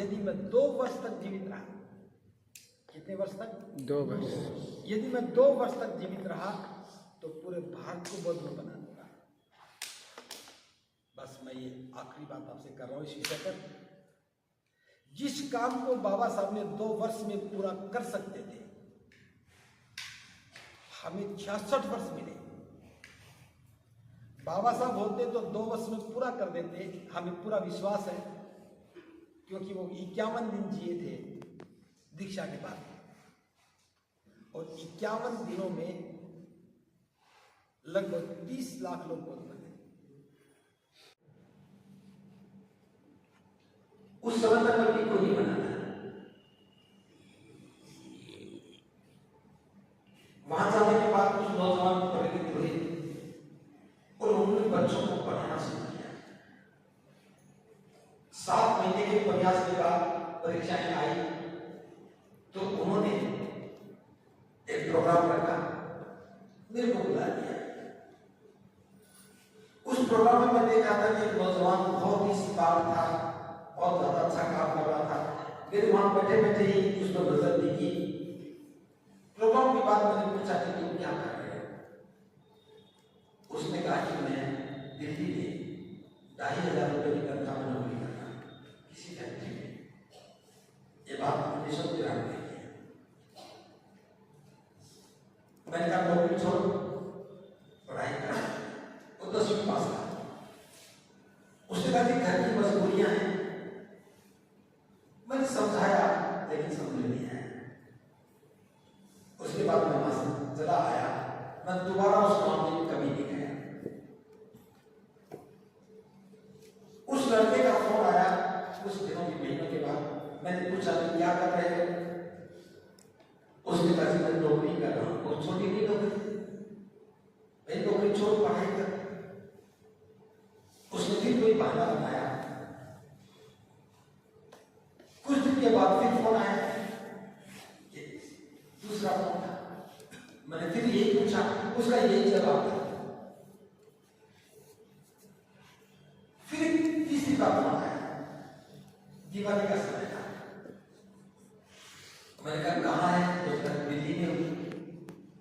यदि मैं 2 वर्ष तक जीवित रहा, कितने वर्ष तक? 2 वर्ष। यदि मैं 2 वर्ष तक जीवित रहा तो पूरे भारत को बौद्ध बना दूंगा। बस मैं ये आखिरी बात आपसे कर रहा हूं इस विषय पर। जिस काम को बाबा साहब ने 2 वर्ष में पूरा कर सकते थे, हमें 66 वर्ष मिले। बाबा साहब होते तो 2 वर्ष में पूरा कर देते, हमें पूरा विश्वास है, क्योंकि वो 51 दिन जिए थे दीक्षा के बाद, और 51 दिनों में लगभग 30 लाख लोग बौद्ध बने। उस समय तक कभी कोई नहीं बना था। वहां जाने के बाद कुछ नौजवान प्रेरित हुए और उन्होंने बच्चों को पढ़ाना शुरू किया। 7 महीने के प्रयास के बाद परीक्षाएं आई तो उन्होंने एक प्रोग्राम रखा, मेरे को बुला दिया। उस प्रोग्राम में मैं देखा था कि एक नौजवान बहुत ही सिपाही था, बहुत ज्यादा अच्छा काम कर रहा था। मेरे वहां बैठे बैठे ही उसको नजर दिखी। प्रोग्राम के बाद मैंने पूछा कि तुम क्या कर रहे हो? उसने कहा कि मैं दिल्ली में 2,500 रुपए की तनख्वाह में नौकरी कर रहा हूं किसी फैक्ट्री में। ये बात 1993 में की है। मैंने कहा नौकरी छोड़, पढ़ाई कर। वो 10वीं पास था। उसने कहा कि घर की मजबूरियां हैं। मैंने समझाया लेकिन समझ नहीं आया। उसके बाद मैं वहां से चला आया। मैं दोबारा उस मामले में कभी नहीं गया। उस लड़के का फोन आया कुछ दिनों के महीनों के बाद। मैंने पूछा कि क्या कर रहे हो? उसने कहा कि मैं नौकरी कर रहा हूं। बहुत छोटी नहीं नौकरी, भाई नौकरी छोड़ पढ़ाई कर। उसने फिर कोई बहाना बनाया। कुछ दिन के बाद फिर फोन आया, दूसरा फोन था। मैंने फिर यही पूछा, उसका यही जवाब था। फिर तीसरी बार फोन आया, दिवाली का समय था। मैंने कहा कहाँ है? तो उसका दिल्ली में हूं।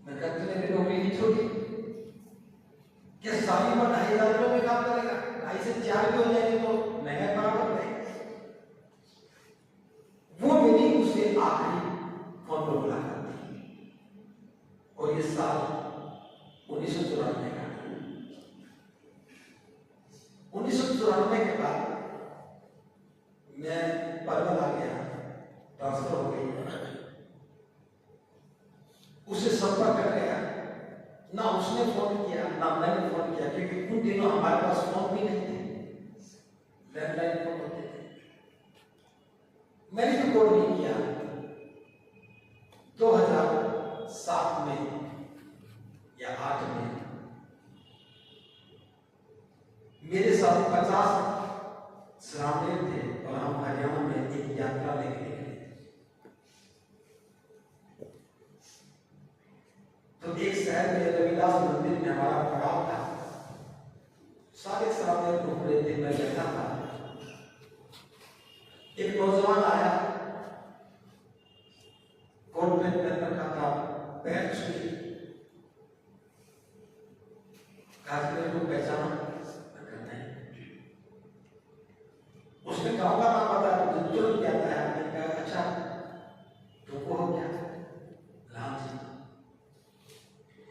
मैंने कहा तूने मेरी नौकरी नहीं छोड़ी क्या? साल में 2,500 रुपये में काम करेगा? 2.5 से 4 भी हो जाएंगे तो महंगा बराबर है। वो मेरी उसे आखिरी फोन पर मुलाकात थी और ये साल 1994 का। 1994 के बाद मैं परवल आ गया, ट्रांसफर हो गई। उसे संपर्क कर गया, ना उसने फोन किया ना मैंने फोन किया, क्योंकि उन दिनों हमारे पास फोन भी नहीं थे, लैंडलाइन फोन होते थे। मैंने भी कॉल नहीं किया। 2007 में या 8 में मेरे साथ 50 श्रावणी थे और हम हरियाणा में एक यात्रा लेके निकले। तो एक शहर में रविदास मंदिर में हमारा पड़ाव था। सारे श्रावणी घूम रहे थे, मैं बैठा था। एक नौजवान आया, कोट पैंट पहन रखा था, पैर छुई, मेरे को पहचाना? उसने गाँव का नाम बताया, मुझे तुरंत याद आया। मैंने कहा अच्छा तुमको हो क्या? राम जी।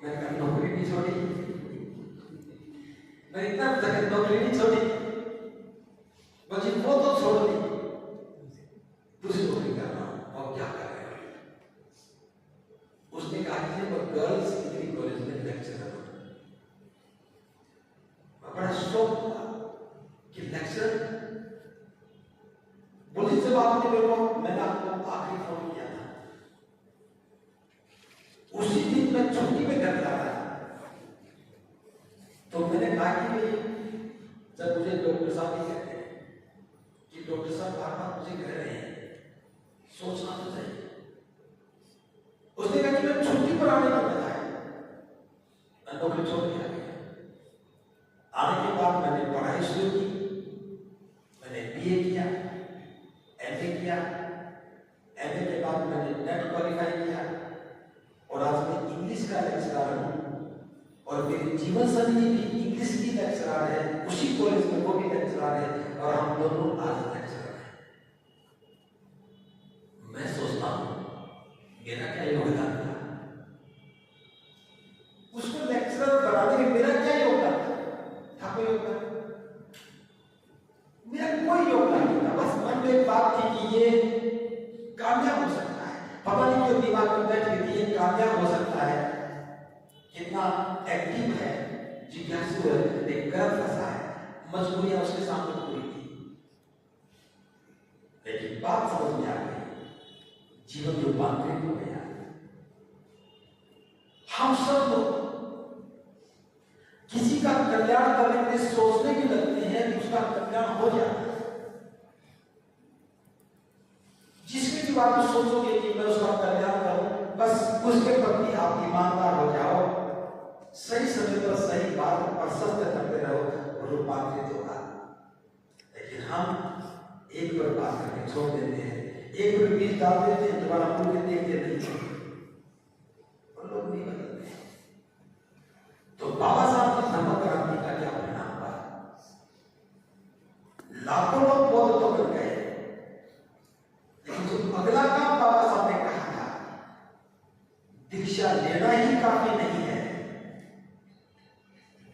मैंने कहा नौकरी नहीं छोड़ी। मैं इतना जगह नौकरी नहीं छोड़ी, मुझे वो तो छोड़ दी, दूसरी नौकरी कर रहा हूं। और क्या कर रहे हो? उसने कहा कि मैं गर्ल्स डिग्री कॉलेज में लेक्चरर हूं। बड़ा शौक हुआ कि लेक्चरर। बोली जब आपने मेरे को, मैंने आपको आखिरी फोन किया था, उसी दिन मैं छुट्टी में घर जा रहा था। तो मैंने कहा कि जब मुझे डॉक्टर साहब ही कहते हैं कि डॉक्टर साहब बार बार मुझे कह रहे हैं, सोचना तो चाहिए। उसने कहा कि मैं छुट्टी पर आने का बताया, मैं नौकरी छोड़ के आ गया। आने के बाद मैंने पढ़ाई शुरू की, मैंने बीए किया, एमए किया। किया, एमए के बाद मैंने नेट क्वालिफाई किया और आज मैं इंग्लिश का लेक्चरर हूँ और मेरी जीवन संगी भी इंग्लिश की लेक्चरर है, उसी कॉलेज में वो भी लेक्चरर है और हम दोनों आज लेक्चरर हैं। मैं सोचता हूँ मेरा क्या योगदान था, उसको लेक्चरर बनाने में मेरा क्या योगदान था? कोई योगदान? मेरा कोई योगदान नहीं था। बस मन में एक बात थी कि ये कामयाब हो सकता है, पता नहीं क्यों दिमाग में बैठ गई थी ये कामयाब हो सकता है, कितना एक्टिव है, जिज्ञासु है, एक गर्व फंसा है, मजबूरियां उसके सामने पूरी थी। लेकिन बात समझ में आ गई, जीवन जो बांधे हो गया। हम सब लोग किसी का कल्याण करने के लिए सोचने भी लगते हैं कि उसका कल्याण हो जाता है। जिसकी भी बात सोचोगे कि मैं उसका कल्याण करूं, बस उसके प्रति आप ईमानदार हो जाओ, सही समय पर सही बात पर सत्य करते रहो और रूपांतरित होगा। लेकिन हम एक बार बात करके छोड़ देते हैं, एक बार बीज डाल देते हैं, दोबारा मुड़ के देखते नहीं, और लोग नहीं बदलते। तो बाबा साहब की धर्म क्रांति का क्या परिणाम हुआ? लाखों लोग बौद्ध तो बन गए, लेकिन जो अगला काम बाबा साहब ने कहा था, दीक्षा लेना ही काफी नहीं है,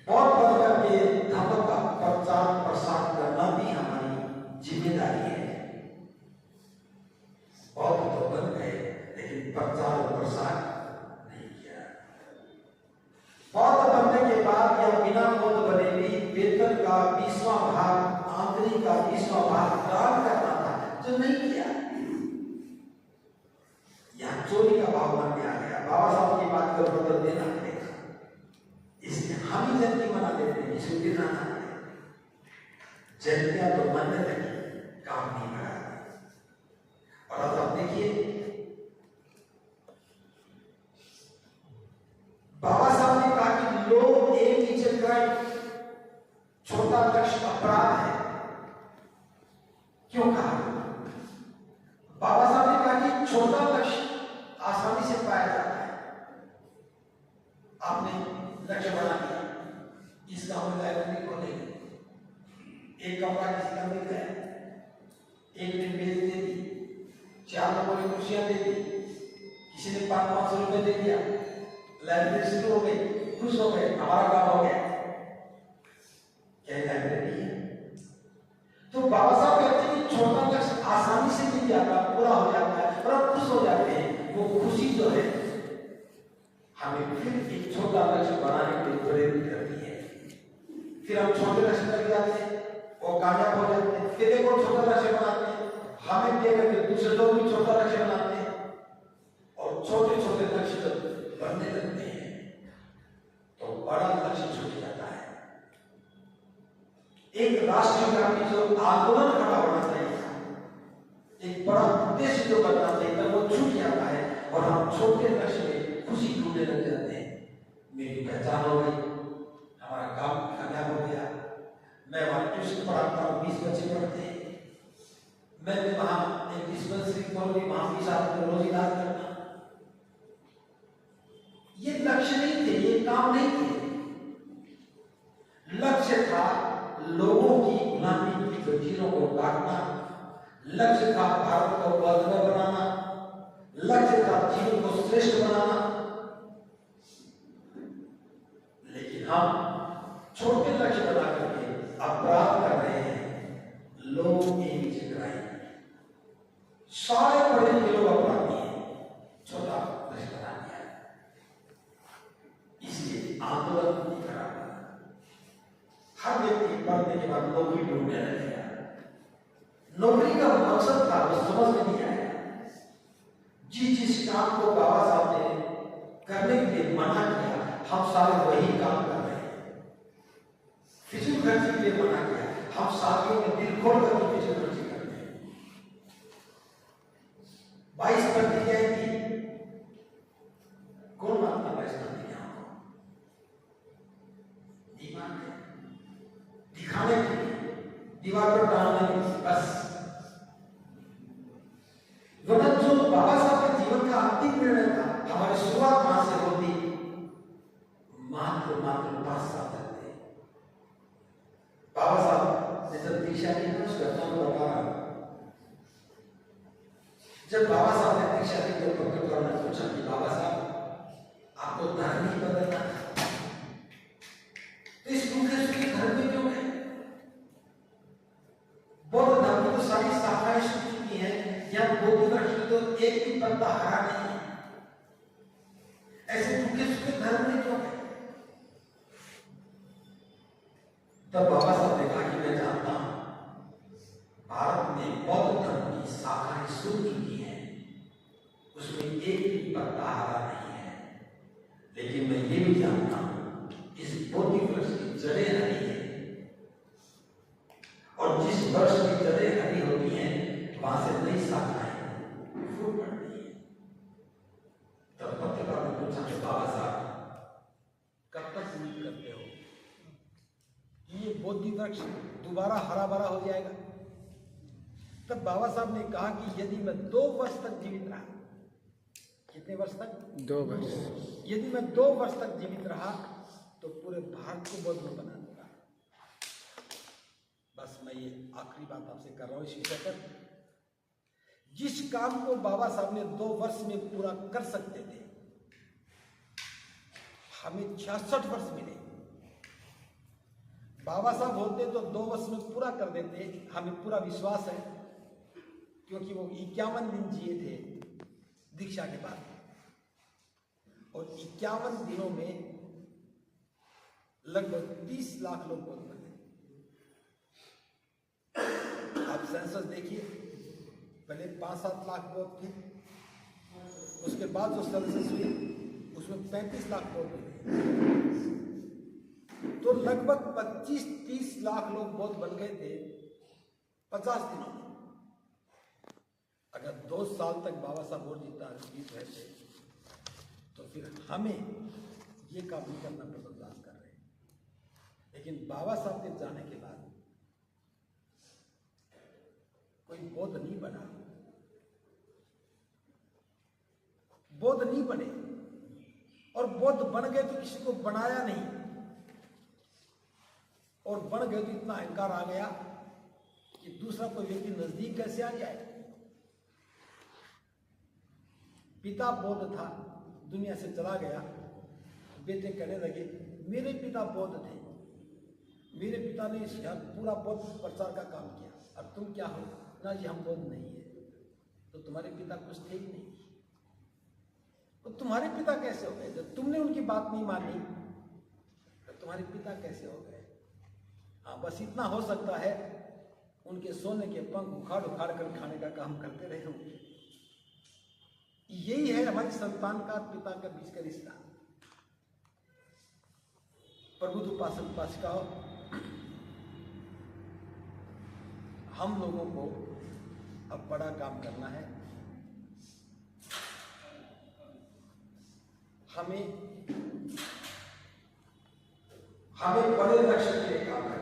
और बढ़ करके धर्म का प्रचार प्रसार करना भी हमारी जिम्मेदारी है। बौद्ध तो बन गए, लेकिन प्रचार और प्रसार नहीं किया। बौद्ध बनने के बाद या बिना बौद्ध बने भी वेतन का 20वां भाग, आमदनी का 20वां भाग दान करना था, जो नहीं किया। यहाँ चोरी का भाव मन में आ गया, बाबा साहब की बात को बदल देना पड़ेगा, इसलिए हम ही जयंती मना लेते हैं, छुट्टी ना आए। जयंतियां तो मन में लगी, काम नहीं करा। और अब आप देखिए, बाबा साहब ने कहा कि लोग एक ही जगह, छोटा लक्ष्य अपराध है। क्यों कहा? बाबा साहब ने कहा कि छोटा लक्ष्य आसानी से पाया जाता है। आपने लक्ष्य बना लिया, इस गांव में लाइब्रेरी खोलेंगे, एक कमरा किसी का मिल गया, एक ने मेज दे दी, 4 लोगों ने कुर्सियां दे दी, किसी ने 500 रुपए दे दिया, लाइब्रेरी शुरू हो गई, खुश हो गए, हमारा काम हो गया। क्या लाइब्रेरी है? तो बाबा साहब कहते हैं कि छोटा लक्ष्य आसानी से मिल जाता, पूरा हो जाता है और आप खुश हो जाते हैं। वो खुशी जो है हमें फिर एक छोटा लक्ष्य बनाने के लिए प्रेरित करती है। फिर हम छोटे लक्ष्य कर जाते हैं, वो कामयाब हो जाते हैं, फिर एक और छोटा लक्ष्य बनाते हैं, हमें देख करके दूसरे लोग भी छोटा लक्ष्य बनाते हैं और छोटे छोटे लक्ष्य जब बनने लगते हैं तो बड़ा लक्ष्य छूट जाता है। एक राष्ट्रव्यापी जो आंदोलन खड़ा होना चाहिए था, एक बड़ा उद्देश्य जो बनना चाहिए था, वो छूट जाता है और हम छोटे लक्ष्य में खुशी ढूंढने लग जाते हैं। मेरी पहचान हो गई, हमारा काम कामयाब हो गया, मैं वहां ट्यूशन पढ़ाता हूँ, 20 बच्चे पढ़ते हैं, मैंने वहां एक डिस्पेंसरी खोली, वहां 20 आदमी को रोज इलाज करना। ये लक्ष्य नहीं थे, ये काम नहीं थे। लक्ष्य था लोगों की गुलामी की जंजीरों को काटना, लक्ष्य था भारत को बदला बनाना, लक्ष्य था जीवन को श्रेष्ठ बनाना। लेकिन हम छोटे लक्ष्य बना करके अपराध कर रहे हैं। लोग एक ही जगह, सारे पढ़े लिखे लोग अपराधी हैं, छोटा लक्ष्य बना दिया, इसलिए आंदोलन नहीं करा। हर व्यक्ति पढ़ने के बाद नौकरी ढूंढने लगेगा। नौकरी का मकसद था वो समझ में नहीं आया। जिस काम को बाबा साहब ने करने के लिए मना किया, हम सारे वही काम कर रहे हैं। फिजूल खर्ची के लिए मना किया, हम साथियों में दिल खोल कर फिजूल खर्ची करते हैं। 22 प्रतिज्ञाएं की, कौन मानता 22 प्रतिज्ञाओं को? नहीं मानते, दिखाने के लिए, दीवार पर टांगने के लिए, बस बाबा साहब के जीवन का अंतिम निर्णय था, हमारी शुरुआत वहां से होती, मात्र 5 साल तक थे। बाबा साहब ने जब दीक्षा ली तो उसका नाम बता रहा, जब बाबा साहब ने दीक्षा ली तो भक्तों ने पूछा कि बाबा साहब आपको धर्म ही बदलना था, तो इस दूसरे के धर्म में क्यों है? बौद्ध धर्म की तो सारी शाखाएं छूट चुकी हैं, या बोधि वृक्ष की तो एक भी पत्ता हरा नहीं है, ऐसे दुखे सुखे धर्म में क्यों है? तब बाबा साहब ने कहा कि मैं जानता हूं भारत में बौद्ध धर्म की शाखाएं सूख चुकी हैं, उसमें एक भी पत्ता हरा नहीं है, लेकिन मैं ये भी जानता हूं इस बोधि वृक्ष की जड़ें हरी है, और जिस वृक्ष की जड़ें हरी होती हैं वहां से नई शाखाएं फूट पड़ती हैं। तब पत्रकार ने पूछा कि बाबा साहब कब तक उम्मीद करते हो कि ये बोधि वृक्ष दोबारा हरा भरा हो जाएगा? तब बाबा साहब ने कहा कि यदि मैं 2 वर्ष तक जीवित रहा, कितने वर्ष तक? 2 वर्ष। यदि मैं 2 वर्ष तक जीवित रहा तो पूरे भारत को बौद्ध में बना दूंगा। बस मैं ये आखिरी बात आपसे कर रहा हूं इस विषय पर। जिस काम को बाबा साहब ने 2 वर्ष में पूरा कर सकते थे, हमें 66 वर्ष मिले। बाबा साहब होते तो 2 वर्ष में पूरा कर देते, हमें पूरा विश्वास है, क्योंकि वो 51 दिन जिए थे दीक्षा के बाद, और 51 दिनों में लगभग 30 लाख लोग बौद्ध बने। आप सेंसस देखिए, पहले 5-7 लाख बौद्ध थे, उसके बाद जो सेंसस हुई उसमें 35 लाख बौद्ध थे, तो लगभग 25-30 लाख लोग बौद्ध बन गए थे 50 दिनों में। अगर 2 साल तक बाबा साहब और जीवित रहते तो फिर हमें ये काम नहीं करना बर्दाश्त कर रहे हैं। लेकिन बाबा साहब के जाने के बाद कोई बौद्ध नहीं बना, बौद्ध नहीं बने, और बौद्ध बन गए तो किसी को बनाया नहीं, और बन गए तो इतना अहंकार आ गया कि दूसरा कोई व्यक्ति नजदीक कैसे आ जाए। पिता बौद्ध था, दुनिया से चला गया, बेटे कहने लगे मेरे पिता बौद्ध थे, मेरे पिता ने पूरा बौद्ध प्रचार का काम किया, अब तुम क्या हो? ना जी हम बौद्ध नहीं है। तो तुम्हारे पिता कुछ थे ही नहीं, तो तुम्हारे पिता कैसे हो गए? जब तुमने उनकी बात नहीं मानी तो तुम्हारे पिता कैसे हो गए? हाँ, बस इतना हो सकता है, उनके सोने के पंख उखाड़ उखाड़ कर खाने का काम करते रहे होंगे। यही है हमारी संतान का पिता के बीच का रिश्ता। प्रबुद्ध उपासक उपासिकाओं, हम लोगों को अब बड़ा काम करना है। हमें बड़े लक्ष्य के लिए काम करना